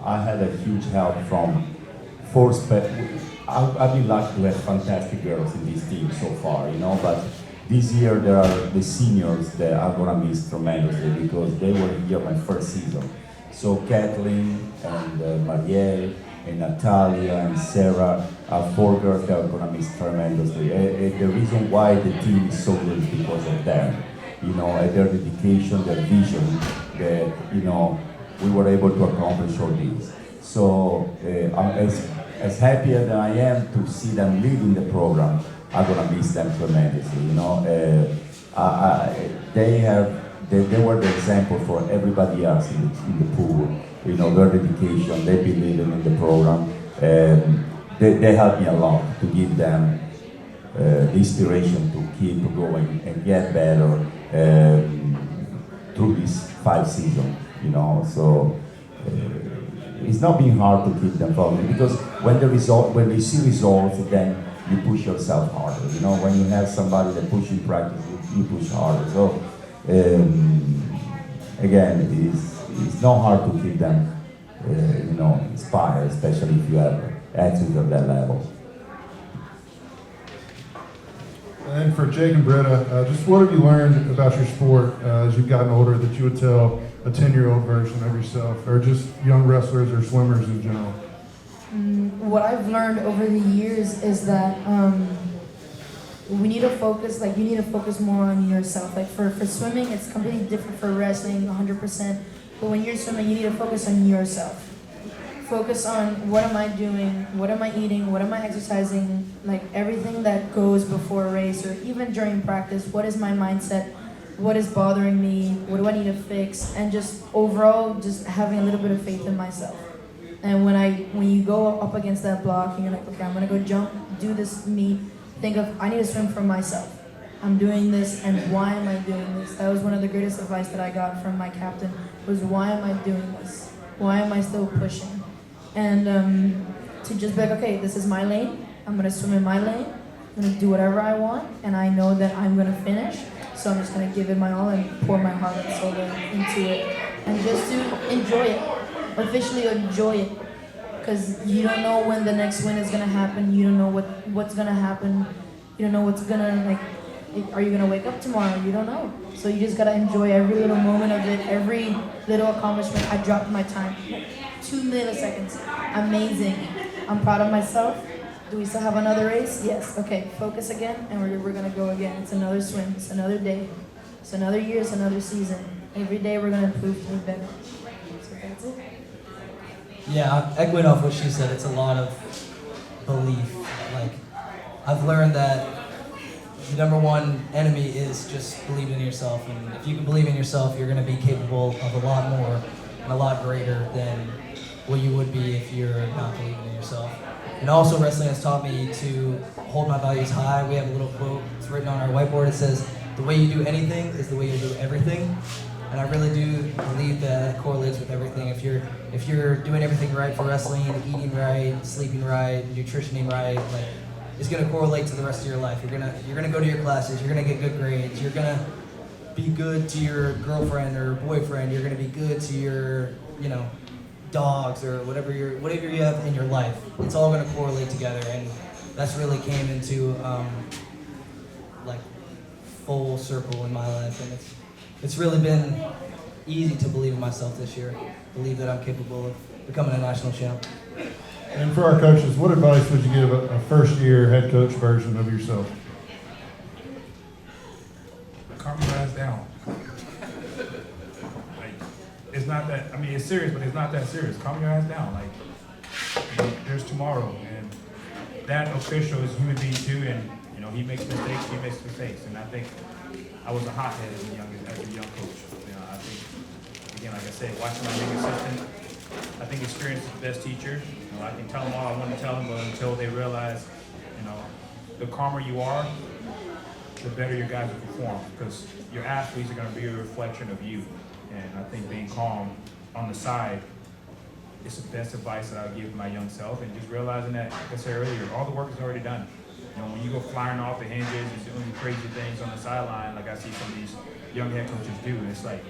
C: I had a huge help from I've been lucky to have fantastic girls in this team so far, you know, but this year there are the seniors that I'm gonna miss tremendously because they were here my first season. So Kathleen and Marielle and Natalia and Sarah are 4 girls that I'm gonna miss tremendously. The reason why the team is so good is because of them. You know, their dedication, their vision, that, you know, we were able to accomplish all this. So I'm as happy as I am to see them leading the program, I'm gonna miss them tremendously. You know, they were the example for everybody else in the pool. You know, their dedication, they believe in the program, and they helped me a lot to give them the inspiration to keep going and get better through this 5 seasons. You know, so it's not been hard to keep them following because when they see results, then you push yourself harder. You know, when you have somebody that push in practice, you push harder. So again, it's not hard to keep them, you know, inspired, especially if you have athletes at that level.
B: And for Jake and Britta, just what have you learned about your sport as you've gotten older that you would tell a 10-year-old version of yourself, or just young wrestlers or swimmers in general?
D: What I've learned over the years is that we need to focus, like you need to focus more on yourself. Like for swimming, it's completely different for wrestling, 100%. But when you're swimming, you need to focus on yourself. Focus on what am I doing, what am I eating, what am I exercising, like everything that goes before a race or even during practice. What is my mindset? What is bothering me? What do I need to fix? And just overall, just having a little bit of faith in myself. And when you go up against that block and you're like, okay, I'm gonna go jump, do this meet, think of, I need to swim for myself. I'm doing this, and why am I doing this? That was one of the greatest advice that I got from my captain, was why am I doing this? Why am I still pushing? And to just be like, okay, this is my lane. I'm gonna swim in my lane. I'm gonna do whatever I want, and I know that I'm gonna finish. So I'm just gonna give it my all and pour my heart and soul into it, and just to enjoy it, officially enjoy it, because you don't know when the next win is gonna happen. You don't know what's gonna happen. You don't know what's gonna like. Are you gonna wake up tomorrow? You don't know. So you just gotta enjoy every little moment of it, every little accomplishment. I dropped my time, 2 milliseconds. Amazing. I'm proud of myself. Do we still have another race? Yes. Okay. Focus again, and we're gonna go again. It's another swim. It's another day. It's another year. It's another season. Every day we're gonna improve to be better. So that's it.
F: Yeah, echoing off what she said, it's a lot of belief. Like, I've learned that the number one enemy is just believing in yourself. And if you can believe in yourself, you're going to be capable of a lot more and a lot greater than what you would be if you're not believing in yourself. And also, wrestling has taught me to hold my values high. We have a little quote, it's written on our whiteboard. It says, the way you do anything is the way you do everything. And I really do believe that correlates with everything. If you're doing everything right for wrestling, eating right, sleeping right, nutritioning right, like, it's gonna correlate to the rest of your life. You're gonna go to your classes. You're gonna get good grades. You're gonna be good to your girlfriend or boyfriend. You're gonna be good to your, dogs or whatever you have in your life. It's all gonna correlate together, and that's really came into like full circle in my life, and it's really been easy to believe in myself this year. Believe that I'm capable of becoming a national champ.
B: And for our coaches, what advice would you give a first-year head coach version of yourself?
E: Calm your ass down. it's not that, I mean, it's serious, but it's not that serious. Calm your ass down. Like, you know, there's tomorrow. And that official is a human being too, and, you know, he makes mistakes. And I think I was a hothead as a young coach. You know, I think, again, like I said, watching my young assistant, I think experience is the best teacher. You know, I can tell them all I want to tell them, but until they realize, you know, the calmer you are, the better your guys will perform, because your athletes are going to be a reflection of you. And I think being calm on the side is the best advice that I would give my young self, and just realizing that, like I said earlier, all the work is already done. You know, when you go flying off the hinges and doing crazy things on the sideline, like I see some of these young head coaches do, it's like,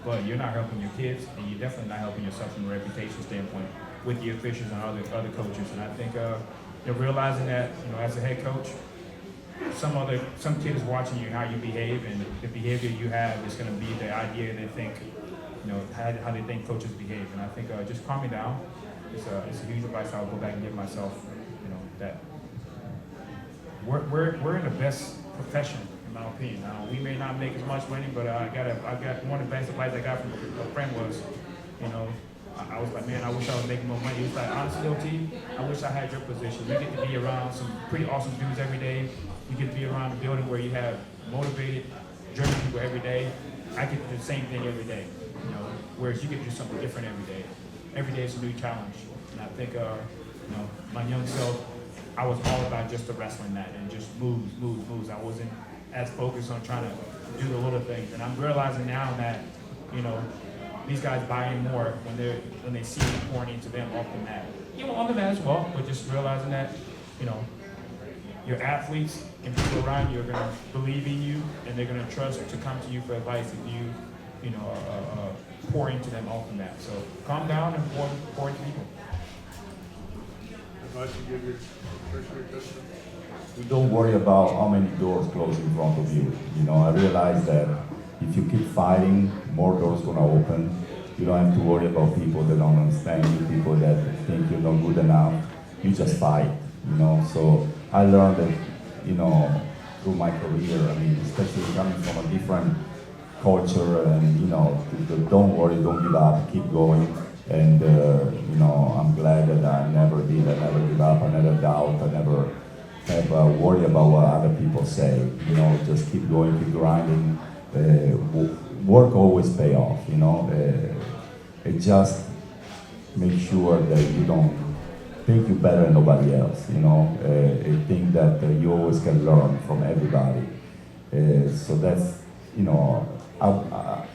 E: but you're not helping your kids, and you're definitely not helping yourself from a reputation standpoint with the officials and other coaches. And I think you're realizing that, you know, as a head coach, some kid is watching you, how you behave, and the behavior you have is going to be the idea they think, you know, how they think coaches behave. And I think just calm me down. It's a huge advice I would go back and give myself. You know, that we're in the best profession, in my opinion. We may not make as much money, but I got one of the best advice I got from a friend was, you know, I was like, man, I wish I was making more money. He was like, honestly, OT, I wish I had your position. You get to be around some pretty awesome dudes every day. You get to be around a building where you have motivated, driven people every day. I get to do the same thing every day, you know, whereas you get to do something different every day. Every day is a new challenge. And I think, you know, my young self, I was all about just the wrestling that and just moves. I wasn't as focused on trying to do the little things. And I'm realizing now that, you know, these guys buy in more when they see me pouring into them off the mat. You know, on the mat as well, but just realizing that, you know, your athletes and people around you are going to believe in you, and they're going to trust to come to you for advice if you know, pour into them off the mat. So calm down and pour into people.
B: Advice you give your tertiary coaches?
C: Don't worry about how many doors close in front of you. You know, I realize that if you keep fighting, more doors gonna open. You don't have to worry about people that don't understand you, people that think you're not good enough. You just fight, you know. So I learned that, you know, through my career. I mean, especially coming from a different culture, and you know, don't worry, don't give up, keep going. And you know, I'm glad that I never did. I never give up. I never doubt. I never have worry about what other people say. You know, just keep going, keep grinding. Work always pay off, you know. It just make sure that you don't think you're better than nobody else, you know. I think that you always can learn from everybody. So that's, you know, I've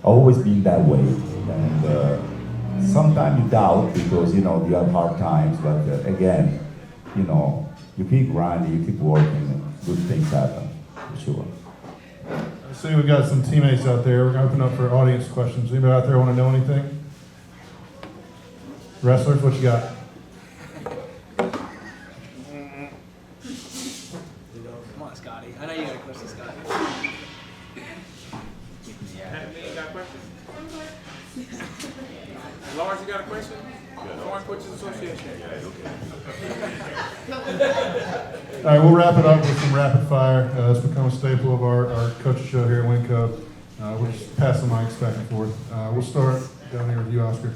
C: always been that way. And sometimes you doubt because, you know, you have hard times, but again, you know, you keep grinding, you keep working, and good things happen, for sure.
B: I see we've got some teammates out there. We're going to open up for audience questions. Anybody out there want to know anything? Wrestlers, what you got?
F: Come on, Scotty. I know you got a question, Scotty.
G: You got a question? Lawrence, you got a question? Lawrence Coaches Association.
B: All right, we'll wrap it up with some rapid fire. It's become a staple of our coaches show here at WinCo. We'll just pass the mics back and forth. We'll start down here with you, Oscar.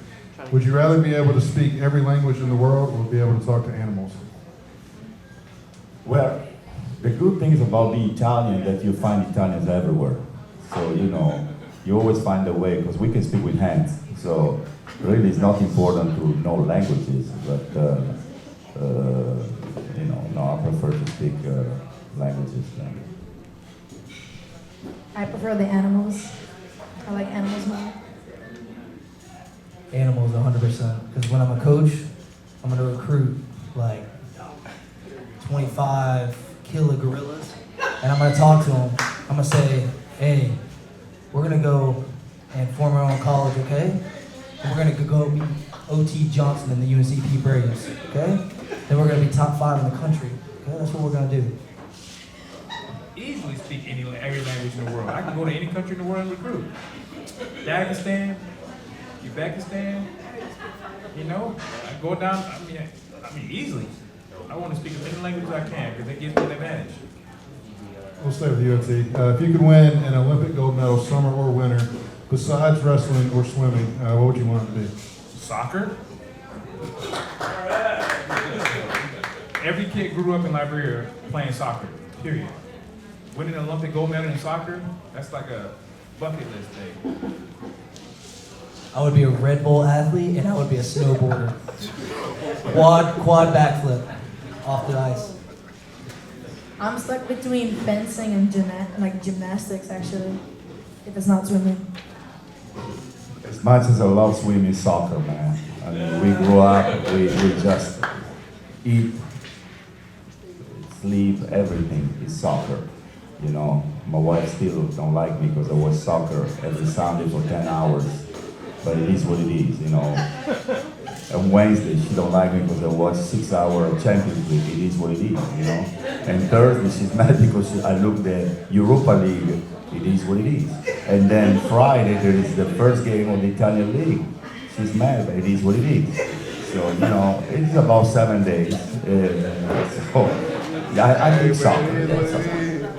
B: Would you rather be able to speak every language in the world or be able to talk to animals?
C: Well, the good thing is about being Italian that you find Italians everywhere. So, you know, you always find a way, because we can speak with hands. So really it's not important to know languages, but you know, no, I prefer to speak languages.
D: I prefer the animals. I like animals more.
F: Animals 100%. Because when I'm a coach, I'm going to recruit like 25 killer gorillas, and I'm going to talk to them. I'm going to say, hey, we're going to go and form our own college, okay? And we're going to go beat O.T. Johnson in the UNCP Braves, okay? Then we're going to be top 5 in the country, okay? That's what we're going to do.
E: Easily speak every language in the world. I can go to any country in the world and recruit. Dagestan, Uzbekistan, you know, I go down, I mean easily. I want to speak as many languages as I can because it gives me an advantage.
B: We'll stay with you, OT. If you could win an Olympic gold medal, summer or winter, besides wrestling or swimming, what would you want it to be?
E: Soccer. Every kid grew up in Liberia playing soccer, period. Winning an Olympic gold medal in soccer, that's like a bucket list thing.
F: I would be a Red Bull athlete, and I would be a snowboarder. Quad backflip off the ice.
D: I'm stuck between fencing and gymnastics, actually, if it's not swimming.
C: As much as I love swimming, soccer, man. I mean, we grew up, we just eat, sleep, everything is soccer. You know, my wife still don't like me because I watch soccer every Sunday for 10 hours. But it is what it is, you know. On Wednesday, she don't like me because I watch 6 hours Champions League. It is what it is, you know. And Thursday, she's mad because I looked at Europa League. It is what it is. And then Friday, there is the first game of the Italian League. She's mad, but it is what it is. So, you know, it's about 7 days. So, yeah, I think soccer. Yeah,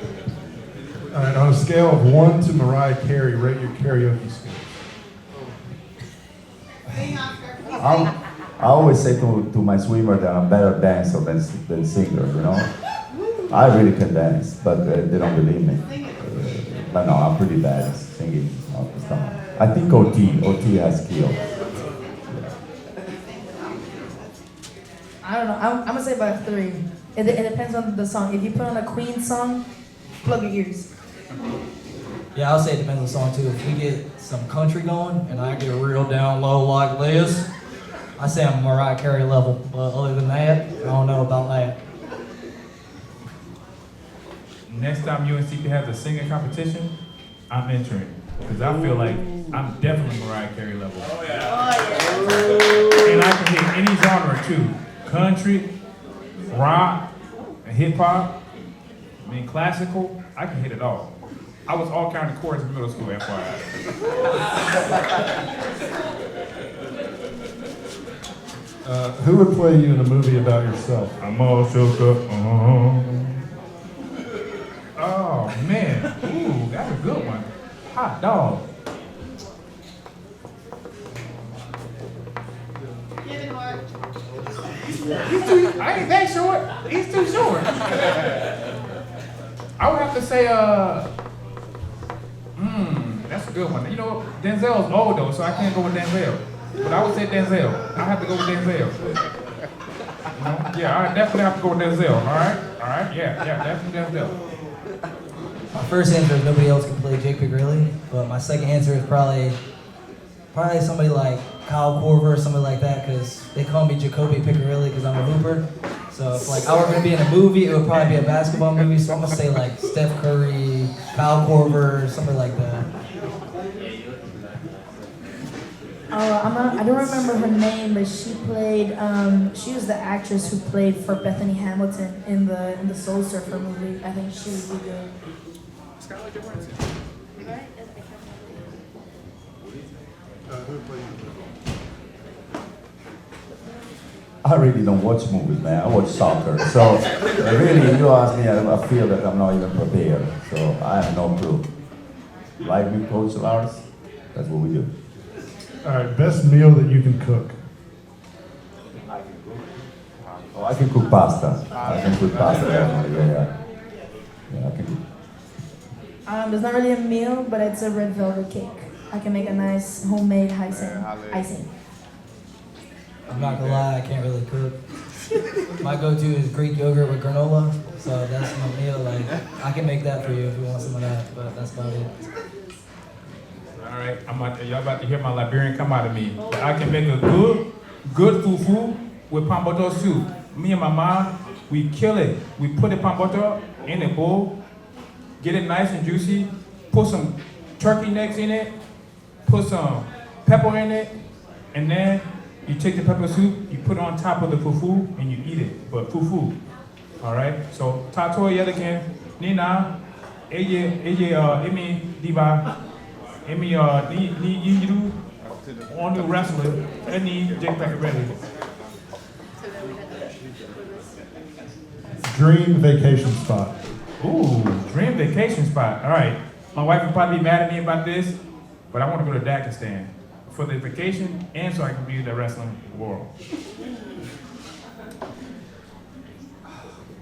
B: All right, on a scale of 1 to Mariah Carey, rate your karaoke skills.
C: I always say to my swimmer that I'm a better dancer than singer, you know. I really can dance, but they don't believe me. But no, I'm pretty bad at singing. I think OT has skills.
D: I don't know. I'm gonna say about 3. It depends on the song. If you put on a Queen song, plug your ears.
F: Yeah, I'll say it depends on the song too. If we get some country going and I get real down low like this, I say I'm Mariah Carey level. But other than that, I don't know about that.
E: Next time UNCP has a singing competition, I'm entering. Because I feel like I'm definitely Mariah Carey level. Oh, yeah. And I can hit any genre too. Country, rock, hip hop, I mean classical, I can hit it all. I was all county chorus in middle school, FYI.
B: Who would play you in a movie about yourself?
E: I'm all shook up. Oh man, ooh, that's a good one. Hot dog. I ain't that short. He's too short. I would have to say, that's a good one. You know, Denzel's old though, so I can't go with Denzel. But I would say Denzel. I have to go with Denzel. You know? Yeah, I definitely have to go with Denzel. All right, yeah, definitely Denzel.
F: My first answer is nobody else can play Jake Pigrelli, but my second answer is probably somebody like Kyle Korver or somebody like that, because they call me Jacoby Pigrelli because I'm a hooper. So if like I were gonna be in a movie, it would probably be a basketball movie. So I'm gonna say like Steph Curry, Kyle Korver, something like that.
D: I don't remember her name, but she played. She was the actress who played for Bethany Hamilton in the Soul Surfer movie. I think she would be good.
G: Scarlett Johansson.
B: Who would play you?
C: I really don't watch movies, man. I watch soccer. So really, if you ask me, I feel that I'm not even prepared. So I have no clue. Like me, Coach Lars, that's what we do.
B: All right, best meal that you can cook.
C: Oh, I can cook pasta. I can cook pasta. Yeah, I can cook.
D: It's not really a meal, but it's a red velvet cake. I can make a nice homemade icing.
F: I'm not gonna lie, I can't really cook. My go-to is Greek yogurt with granola, so that's my meal. Like I can make that for you if you want some of that, but that's about it.
E: All right, y'all about to hear my Liberian come out of me. I can make a good fufu with pamboto soup. Me and my mom, we kill it. We put the pamboto in a bowl, get it nice and juicy, put some turkey necks in it, put some pepper in it, and then you take the pepper soup, you put it on top of the fufu, and you eat it. But fufu, all right? So, tato yelekin, nina, emi diva, emi ni yiru, on the wrestler, any Jake Pigrelli.
B: Dream vacation spot.
E: Ooh, dream vacation spot. All right. My wife would probably be mad at me about this, but I want to go to Dagestan for the vacation and so I can view the wrestling world.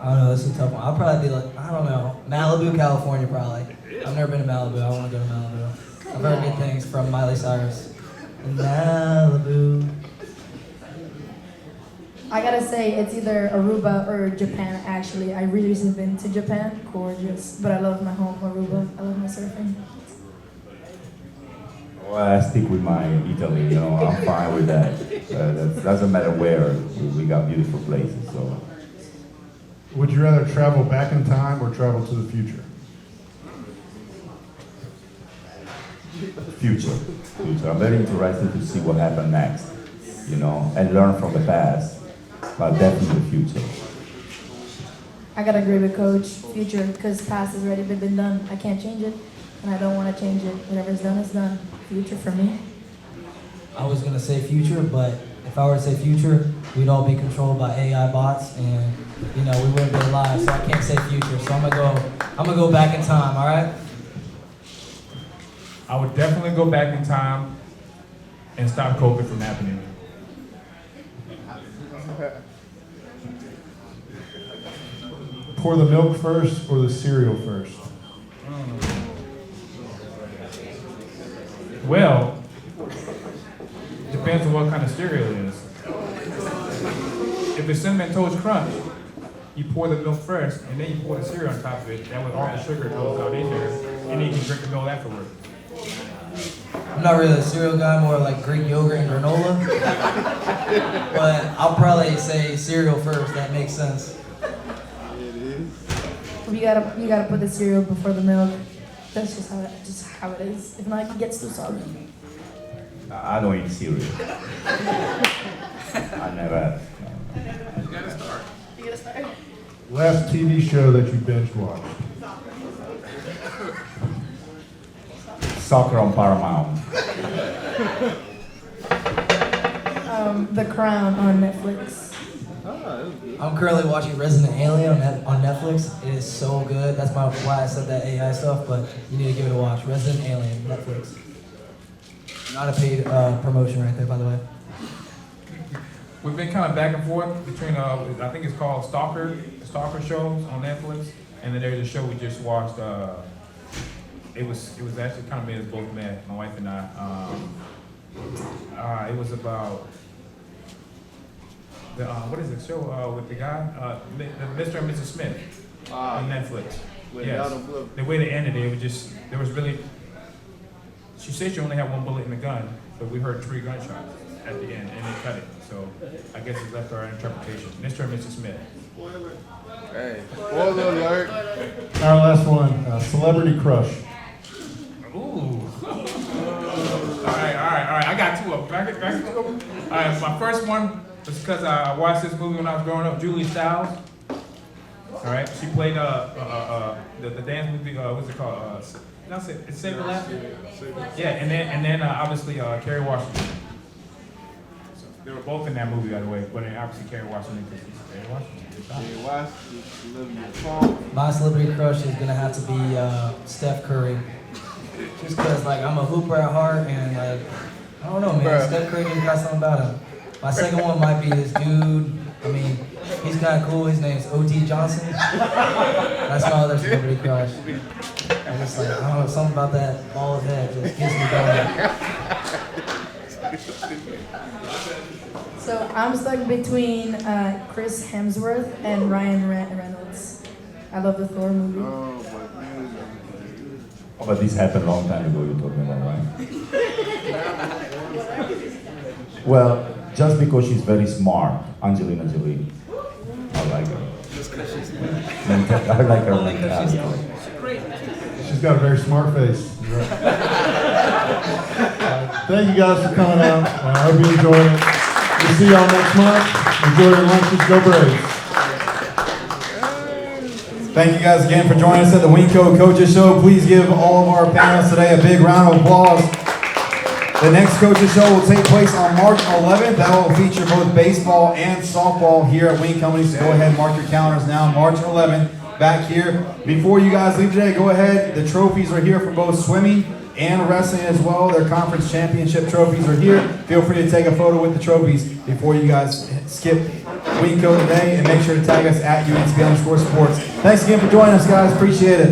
F: I don't know, this is a tough one. I'll probably be like, I don't know, Malibu, California, probably. I've never been to Malibu. I want to go to Malibu. I've heard good things from Miley Cyrus. Malibu.
D: I gotta say, it's either Aruba or Japan, actually. I really recently been to Japan. Gorgeous. But I love my home, Aruba. I love my surfing.
C: Well, I stick with my Italy, you know, I'm fine with that. That doesn't matter where, we got beautiful places, so.
B: Would you rather travel back in time or travel to the future?
C: Future. I'm very interested to see what happened next, you know, and learn from the past, but definitely the future.
D: I gotta agree with Coach. Future, because past has already been done. I can't change it, and I don't want to change it. Whatever's done is done. Future for me.
F: I was gonna say future, but if I were to say future, we'd all be controlled by AI bots, and we wouldn't be alive. So I can't say future. So I'm gonna go back in time. All right.
E: I would definitely go back in time and stop COVID from happening.
B: Pour the milk first or the cereal first?
E: Well, depends on what kind of cereal it is. If it's Cinnamon Toast Crunch, you pour the milk first, and then you pour the cereal on top of it. That way all the sugar goes out in there, and then you can drink the milk afterward.
F: I'm not really a cereal guy, more like Greek yogurt and granola. But I'll probably say cereal first. That makes sense.
D: You gotta put the cereal before the milk. That's just how it is. If not, it gets too soggy.
C: I don't eat cereal. I never have.
G: You gotta start.
D: You gotta start.
B: Last TV show that you binge watched?
C: Soccer on Paramount.
D: The Crown on Netflix.
F: I'm currently watching Resident Alien on Netflix. It is so good. That's why I said that AI stuff, but you need to give it a watch. Resident Alien, Netflix. Not a paid promotion right there, by the way.
E: We've been kind of back and forth between, I think it's called Stalker shows on Netflix, and then there's a show we just watched. It was actually kind of made us both mad, my wife and I. It was about the what is the show with the guy, Mr. and Mrs. Smith on Netflix. Yes. The way they ended it was just she said she only had one bullet in the gun, but we heard 3 gunshots at the end, and they cut it. So I guess it's left to our interpretation. Mr. and Mrs. Smith.
G: Hey, spoiler alert.
B: Our last one, celebrity crush.
E: Ooh. All right. I got 2 of them. Back to 2 of them. All right, my first one was because I watched this movie when I was growing up, Julie Stiles. All right, she played the dance movie. What's it called? It's Save the Last. Yeah, and then obviously Kerry Washington. So they were both in that movie, by the way, but then obviously Kerry Washington because she's Kerry Washington.
F: My celebrity crush is gonna have to be Steph Curry. Just cause I'm a hooper at heart, and I don't know, man. Steph Curry just got something about him. My second one might be this dude. I mean, he's kind of cool. His name's O.T. Johnson. That's my other celebrity crush. I'm just I don't know, something about that bald head just gets me going.
D: So I'm stuck between Chris Hemsworth and Ryan Reynolds. I love the Thor movie.
C: Oh, but this happened a long time ago, you're talking about, right? Well, just because she's very smart, Angelina Jolie. I like her. I like her mentality.
B: She's got a very smart face. You're right. Thank you guys for coming out. I hope you enjoyed it. We'll see y'all next month. Enjoy your lunches. Go Braves.
A: Thank you guys again for joining us at the Winco Coaches Show. Please give all of our panelists today a big round of applause. The next Coaches Show will take place on March 11th. That will feature both baseball and softball here at Wing Company. So go ahead and mark your calendars now. March 11th, back here. Before you guys leave today, go ahead. The trophies are here for both swimming and wrestling as well. Their conference championship trophies are here. Feel free to take a photo with the trophies before you guys skip Winco today, and make sure to tag us at UNCP_sports. Thanks again for joining us, guys. Appreciate it.